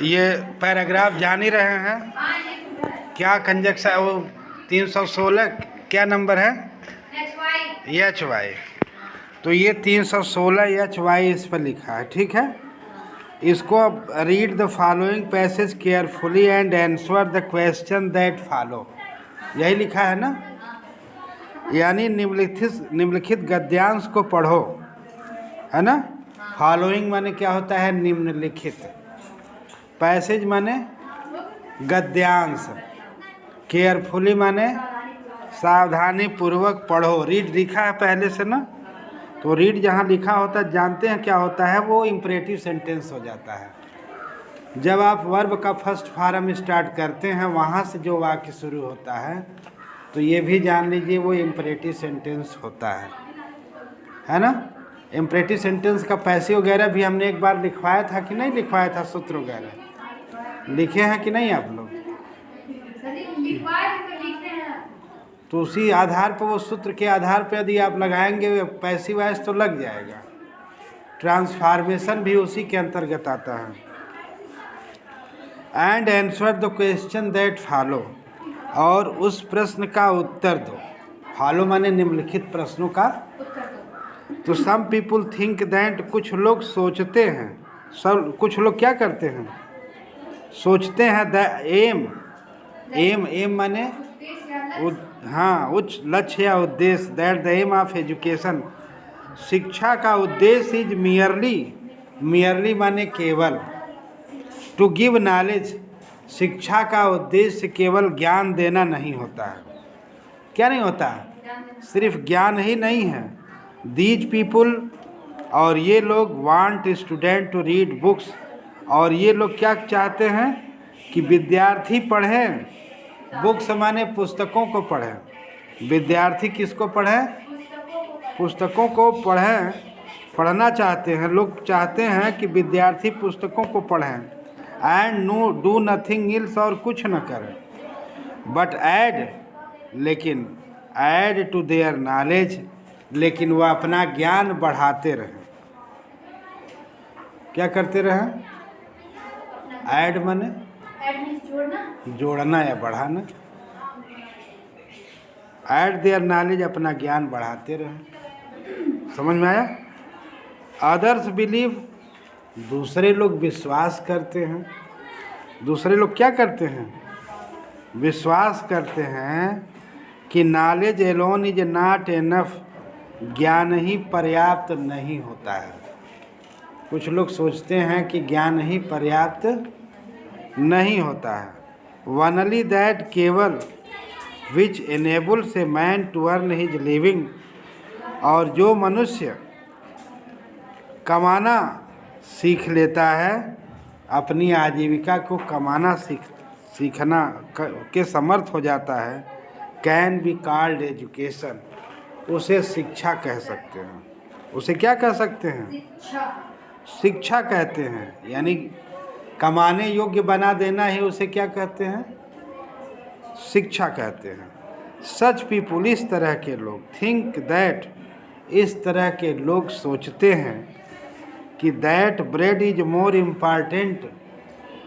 ये पैराग्राफ जान ही रहे हैं क्या कंजक्शन वो 316 क्या नंबर है एच वाई। तो ये 316 एच वाई इस पर लिखा है, ठीक है। इसको अब read the following passage carefully and answer the question that follow, यही लिखा है ना। यानी निम्नलिखित गद्यांश को पढ़ो, है ना। फॉलोइंग माने क्या होता है, निम्नलिखित। पैसेज माने गद्यांश, केयरफुली माने सावधानी पूर्वक पढ़ो। रीड लिखा है पहले से ना, तो रीड जहाँ लिखा होता है जानते हैं क्या होता है, वो इम्परेटिव सेंटेंस हो जाता है। जब आप वर्ब का फर्स्ट फॉर्म स्टार्ट करते हैं वहाँ से जो वाक्य शुरू होता है, तो ये भी जान लीजिए वो इम्परेटिव सेंटेंस होता है ना। इम्परेटिव सेंटेंस का पैसे वगैरह भी हमने एक बार लिखवाया था कि नहीं लिखवाया था, सूत्र वगैरह लिखे हैं कि नहीं आप लोग। तो उसी आधार पर, वो सूत्र के आधार पर यदि आप लगाएंगे पैसिव वॉइस तो लग जाएगा। ट्रांसफॉर्मेशन भी उसी के अंतर्गत आता है। And answer the question that follow, और उस प्रश्न का उत्तर दो। फॉलो माने निम्नलिखित प्रश्नों का तो सम पीपुल थिंक दैट, कुछ लोग सोचते हैं, सब कुछ लोग क्या करते हैं, सोचते हैं। द एम माने हाँ उच्च लक्ष्य या उद्देश्य। That the aim of education, शिक्षा का उद्देश्य इज मियरली माने केवल। टू गिव नॉलेज, शिक्षा का उद्देश्य केवल ज्ञान देना नहीं होता है। क्या नहीं होता है, सिर्फ ज्ञान ही नहीं है। दीज पीपुल, और ये लोग, want student to read books, और ये लोग क्या चाहते हैं कि विद्यार्थी पढ़ें। बुक्स माने पुस्तकों को पढ़ें। विद्यार्थी किसको पढ़ें, पुस्तकों को पढ़ें, पढ़ना चाहते हैं। लोग चाहते हैं कि विद्यार्थी पुस्तकों को पढ़ें। And no do nothing else, और कुछ न करें। बट ऐड, लेकिन ऐड टू देयर नॉलेज, लेकिन वह अपना ज्ञान बढ़ाते रहें। क्या करते रहें, ऐड माने जोड़ना या बढ़ाना। ऐड देयर नॉलेज, अपना ज्ञान बढ़ाते रहें। समझ में आया। अदर्स बिलीव, दूसरे लोग विश्वास करते हैं। दूसरे लोग क्या करते हैं, विश्वास करते हैं कि knowledge alone is not enough, ज्ञान ही पर्याप्त नहीं होता है। कुछ लोग सोचते हैं कि ज्ञान ही पर्याप्त नहीं होता है। वनली दैट, केवल, which enables a man to earn his living, और जो मनुष्य कमाना सीख लेता है, अपनी आजीविका को कमाना सीखना के समर्थ हो जाता है, कैन बी कॉल्ड एजुकेशन, उसे शिक्षा कह सकते हैं। उसे क्या कह सकते हैं, शिक्षा कहते हैं। यानी कमाने योग्य बना देना ही उसे क्या कहते हैं, शिक्षा कहते हैं। सच पीपुल, इस तरह के लोग, थिंक दैट, इस तरह के लोग सोचते हैं कि that bread is more important,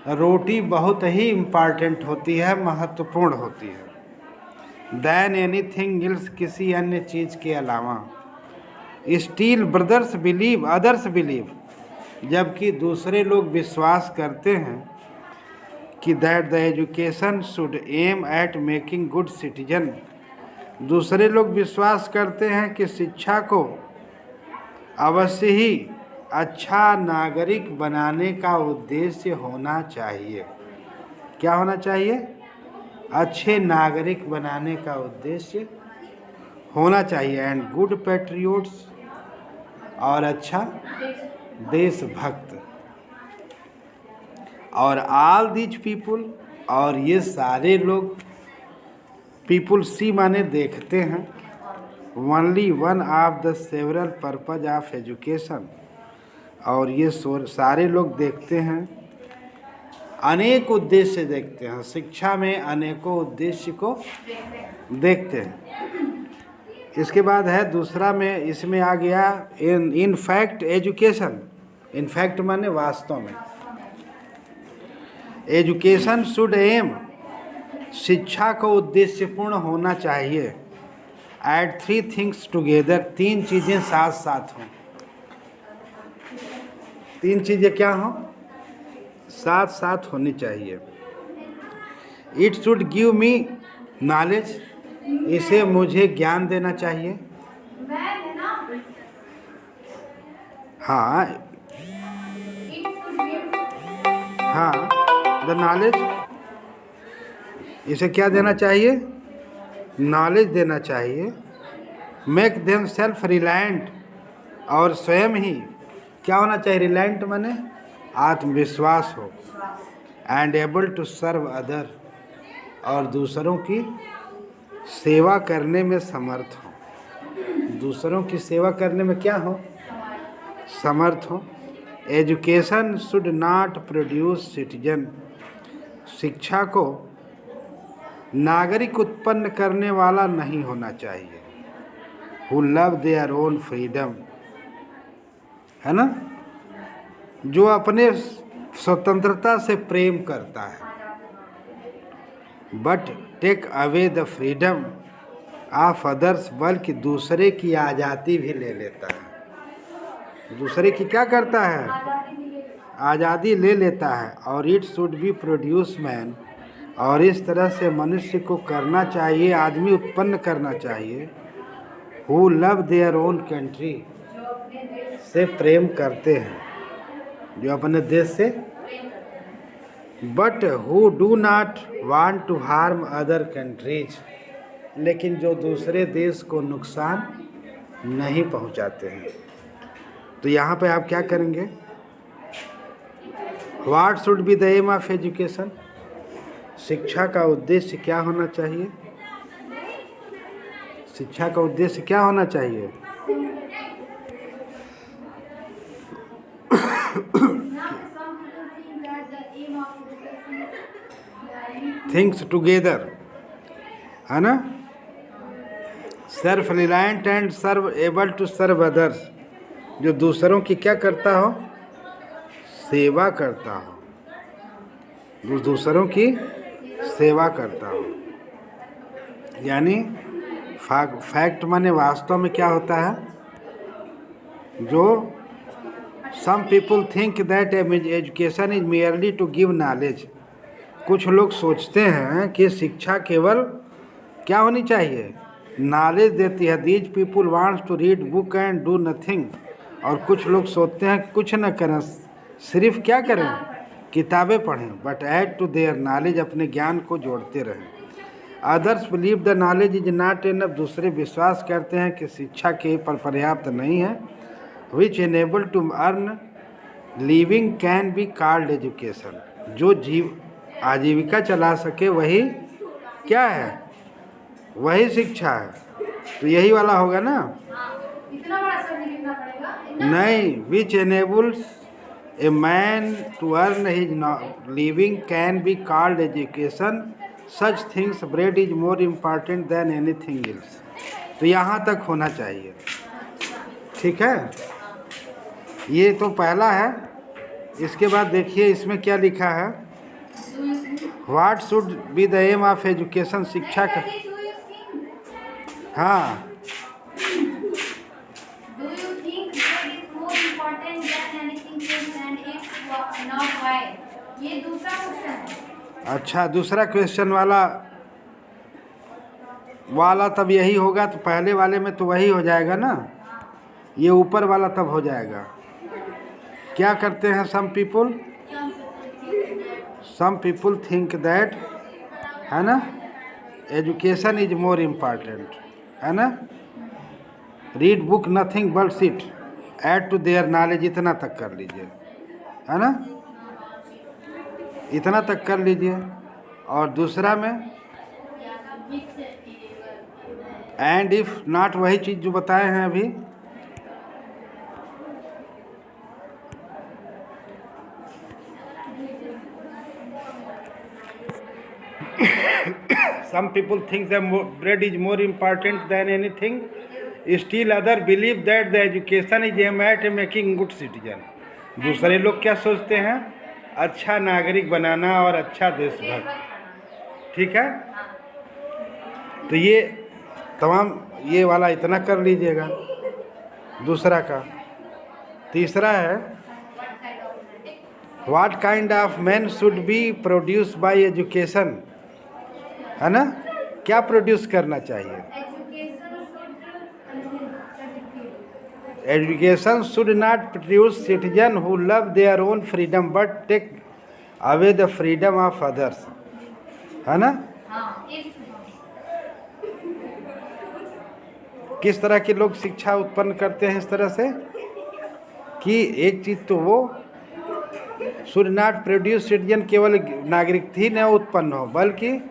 रोटी बहुत ही इम्पॉर्टेंट होती है, महत्वपूर्ण होती है। दैन एनीथिंग एल्स, किसी अन्य चीज़ के अलावा। Steel brothers believe, others believe, जबकि दूसरे लोग विश्वास करते हैं कि that the education should aim eight making good citizen, दूसरे लोग विश्वास करते हैं कि शिक्षा को अवश्य ही अच्छा नागरिक बनाने का उद्देश्य होना चाहिए। क्या होना चाहिए, अच्छे नागरिक बनाने का उद्देश्य होना चाहिए। एंड गुड पैट्रियोट्स, और अच्छा देशभक्त। और ऑल दीज पीपुल, और ये सारे लोग, पीपुल सी माने देखते हैं। Only one of the several purpose of education, और ये सारे लोग देखते हैं, अनेक उद्देश्य देखते हैं। शिक्षा में अनेकों उद्देश्य को देखते हैं। इसके बाद है दूसरा में, इसमें आ गया इन फैक्ट एजुकेशन। इनफैक्ट माने वास्तव में, एजुकेशन शुड एम, शिक्षा को उद्देश्यपूर्ण होना चाहिए। एड 3 थिंग्स टुगेदर, 3 चीज़ें साथ साथ हों। 3 चीज़ें क्या हों? साथ साथ होनी चाहिए। It should give me knowledge, इसे मुझे ज्ञान देना चाहिए। हाँ हाँ, द नॉलेज, इसे क्या देना चाहिए? नॉलेज देना चाहिए। मेक देम सेल्फ रिलायंट, और स्वयं ही क्या होना चाहिए? रिलायंट माने आत्मविश्वास हो। And able to serve other, और दूसरों की सेवा करने में समर्थ हो। दूसरों की सेवा करने में क्या हो? समर्थ हो। Education should not produce citizen, शिक्षा को नागरिक उत्पन्न करने वाला नहीं होना चाहिए। Who love their own freedom, है ना, जो अपने स्वतंत्रता से प्रेम करता है। But take away the freedom of others, बल्कि दूसरे की आज़ादी भी ले लेता है। दूसरे की क्या करता है? आज़ादी ले लेता है। और it should be produce man, और इस तरह से मनुष्य को करना चाहिए, आदमी उत्पन्न करना चाहिए। Who love their own country, से प्रेम करते हैं, जो अपने देश से। But who do not want to harm other countries, लेकिन जो दूसरे देश को नुकसान नहीं पहुंचाते हैं। तो यहाँ पे आप क्या करेंगे? What should be the aim of education, शिक्षा का उद्देश्य क्या होना चाहिए? शिक्षा का उद्देश्य क्या होना चाहिए? थिंग्स टुगेदर, है ना, self reliant and serve able to serve others, जो दूसरों की क्या करता हो? सेवा करता हो, जो दूसरों की सेवा करता हो। यानी फैक्ट माने वास्तव में क्या होता है? जो some people think that education is merely to give knowledge, कुछ लोग सोचते हैं कि शिक्षा केवल क्या होनी चाहिए? नॉलेज देती है। These people wants to read book and do nothing, और कुछ लोग सोचते हैं कुछ न करें, सिर्फ क्या करें? किताबें पढ़ें। But add to their knowledge, अपने ज्ञान को जोड़ते रहें। Others believe the knowledge is not enough, दूसरे विश्वास करते हैं कि शिक्षा के पर पर्याप्त नहीं है। Which enable to earn living can be called education, जो आजीविका चला सके वही क्या है? वही शिक्षा है। तो यही वाला होगा ना? इतना बड़ा शब्द लिखना पड़ेगा? नहीं, which enables a man to earn his living can be called education, such things bread is more important than anything else. तो यहाँ तक होना चाहिए, ठीक है। ये तो पहला है। इसके बाद देखिए इसमें क्या लिखा है? What should be the aim of education, शिक्षा का। हाँ, ये दूसरा क्वेश्चन है। अच्छा, दूसरा क्वेश्चन वाला तब यही होगा, तो पहले वाले में तो वही हो जाएगा ना, ये ऊपर वाला तब हो जाएगा। क्या करते हैं सम पीपल थिंक दैट, है ना, एजुकेशन इज मोर इम्पॉर्टेंट, है ना, read book nothing but sit add to their knowledge, इतना तक कर लीजिए, है ना, इतना तक कर लीजिए। और दूसरा में एंड इफ नॉट, वही चीज़ जो बताए हैं अभी। Some people think that bread is more important than anything. Still other believe that the education is aimed at making good citizen. दूसरे लोग क्या सोचते हैं अच्छा नागरिक बनाना और अच्छा देशभक्त। ठीक है, तो ये तमाम ये वाला इतना कर लीजिएगा। दूसरा का तीसरा है, what kind of man should be produce by education, है ना? क्या प्रोड्यूस करना चाहिए? Education should not produce citizen who love their own freedom but take away the freedom of others, है ना? किस तरह के लोग शिक्षा उत्पन्न करते हैं इस तरह से कि एक चीज़ तो वो शुड नॉट प्रोड्यूस सिटीजन, केवल नागरिक ही न उत्पन्न हो बल्कि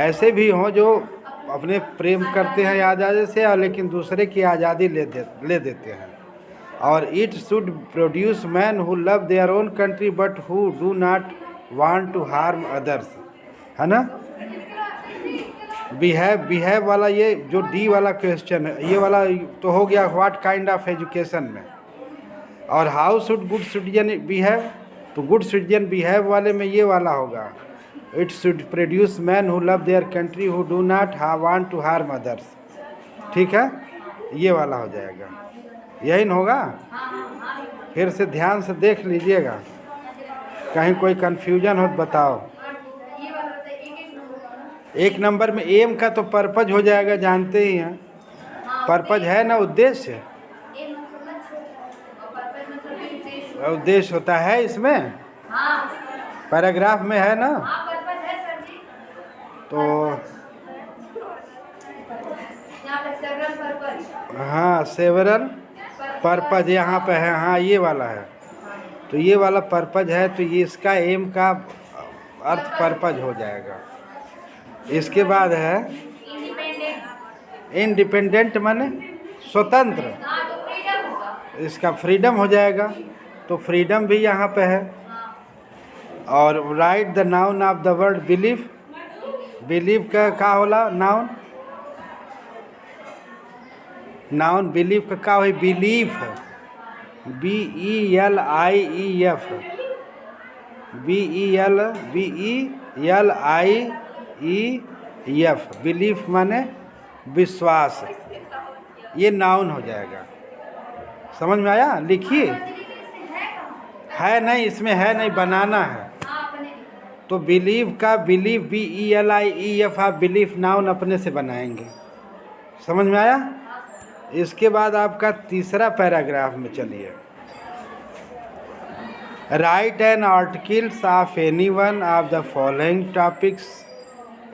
ऐसे भी हों जो अपने प्रेम करते हैं आज़ादी से और लेकिन दूसरे की आज़ादी ले देते हैं। और it should produce man who love their own country but who do not want to harm others, है ना? बिहेव वाला, ये जो डी वाला क्वेश्चन है, ये वाला तो हो गया व्हाट काइंड ऑफ एजुकेशन में। और how should good citizen behave, तो गुड सिटीजन बिहेव वाले में ये वाला होगा, it should produce man who love their country who do not want to harm others. ठीक है, ये वाला हो जाएगा, यही न होगा? फिर से ध्यान से देख लीजिएगा, कहीं कोई कन्फ्यूजन हो तो बताओ। एक नंबर में एम का तो पर्पज हो जाएगा, जानते ही हैं, पर्पज है ना उद्देश्य, उद्देश्य होता है इसमें, पैराग्राफ में है ना? तो हाँ, सेवरल पर्पज यहाँ पे है, हाँ ये वाला है, तो ये वाला पर्पज है, तो ये इसका एम का अर्थ पर्पज हो जाएगा। इसके बाद है इंडिपेंडेंट माने स्वतंत्र, इसका फ्रीडम हो जाएगा, तो फ्रीडम भी यहाँ पे है। और right the noun of the word believe, believe का होला नाउन, नाउन बिलीव का हुई बिलीफ, BELIEF, BELIEF, बिलीफ माने विश्वास, ये नाउन हो जाएगा। समझ में आया? लिखिए, है नहीं, इसमें है नहीं, बनाना है। तो बिलीव का बिलीव BELIEF, आप बिलीफ नाउन अपने से बनाएंगे। समझ में आया? इसके बाद आपका तीसरा पैराग्राफ में चलिए, write an articles of any one of the following topics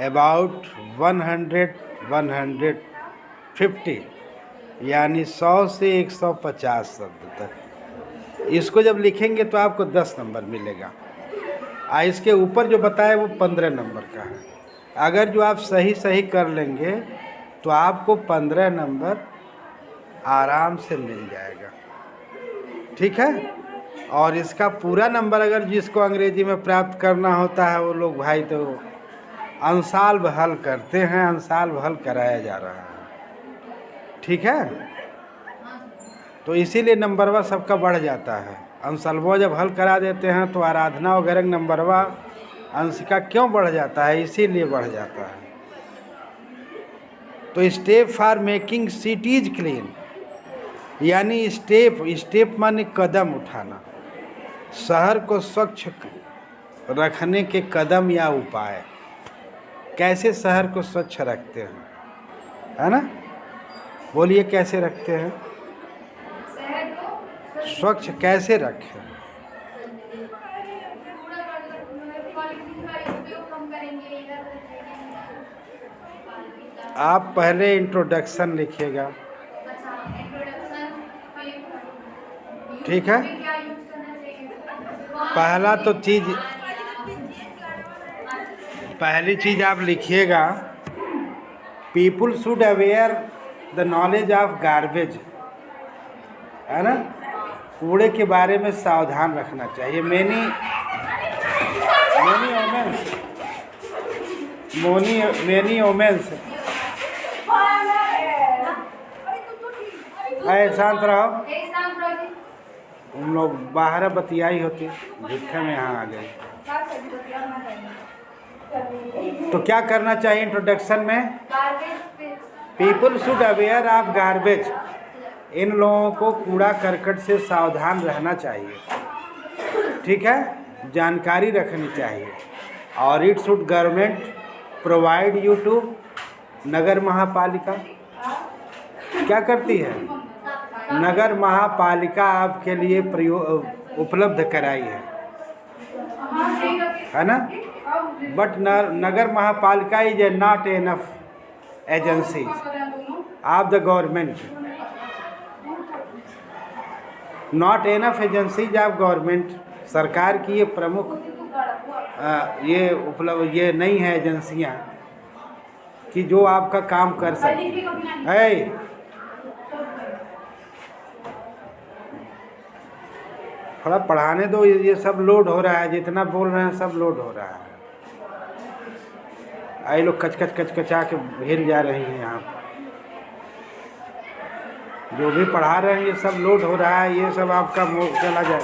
about 150 यानी 100 से 150 शब्द तक। इसको जब लिखेंगे तो आपको 10 नंबर मिलेगा, इसके ऊपर जो बताए वो 15 नंबर का है। अगर जो आप सही कर लेंगे तो आपको 15 नंबर आराम से मिल जाएगा। ठीक है, और इसका पूरा नंबर अगर जिसको अंग्रेजी में प्राप्त करना होता है वो लोग भाई तो अंशाल्ब हल करते हैं, अंशाल्ब हल कराया जा रहा है। ठीक है, तो इसीलिए नंबरवा सबका बढ़ जाता है। अंशल्बो जब हल करा देते हैं तो आराधना वगैरह नंबरवा अंश का क्यों बढ़ जाता है? इसीलिए बढ़ जाता है। तो step for making cities clean, यानी स्टेप माने कदम उठाना, शहर को स्वच्छ रखने के कदम या उपाय। कैसे शहर को स्वच्छ रखते हैं, है ना? बोलिए कैसे रखते हैं? स्वच्छ कैसे रखें? आप पहले इंट्रोडक्शन लिखिएगा। ठीक है, पहली चीज आप लिखिएगा, people should aware the knowledge of garbage, है ना? कूड़े के बारे में सावधान रखना चाहिए। मेनी वोमेन्स शांत रहो, उन लोग बाहर बतियाई होती, झूठे में यहाँ आ गए। तो क्या करना चाहिए इंट्रोडक्शन में? People should aware of garbage. इन लोगों को कूड़ा करकट से सावधान रहना चाहिए, ठीक है, जानकारी रखनी चाहिए। और it should government provide you to, नगर महापालिका क्या करती है? नगर महापालिका आपके लिए उपलब्ध कराई है ना? बट नगर महापालिका is a not enough agency of the government, not enough agencies of government. सरकार की ये प्रमुख ये नहीं है एजेंसियां कि जो आपका काम कर सकती है। थोड़ा पढ़ाने दो, ये सब लोड हो रहा है, जितना बोल रहे हैं सब लोड हो रहा है। आई लोग कचकचा के हिल जा रही हैं यहाँ पर। जो भी पढ़ा रहे हैं ये सब लोड हो रहा है, ये सब आपका चला जाए।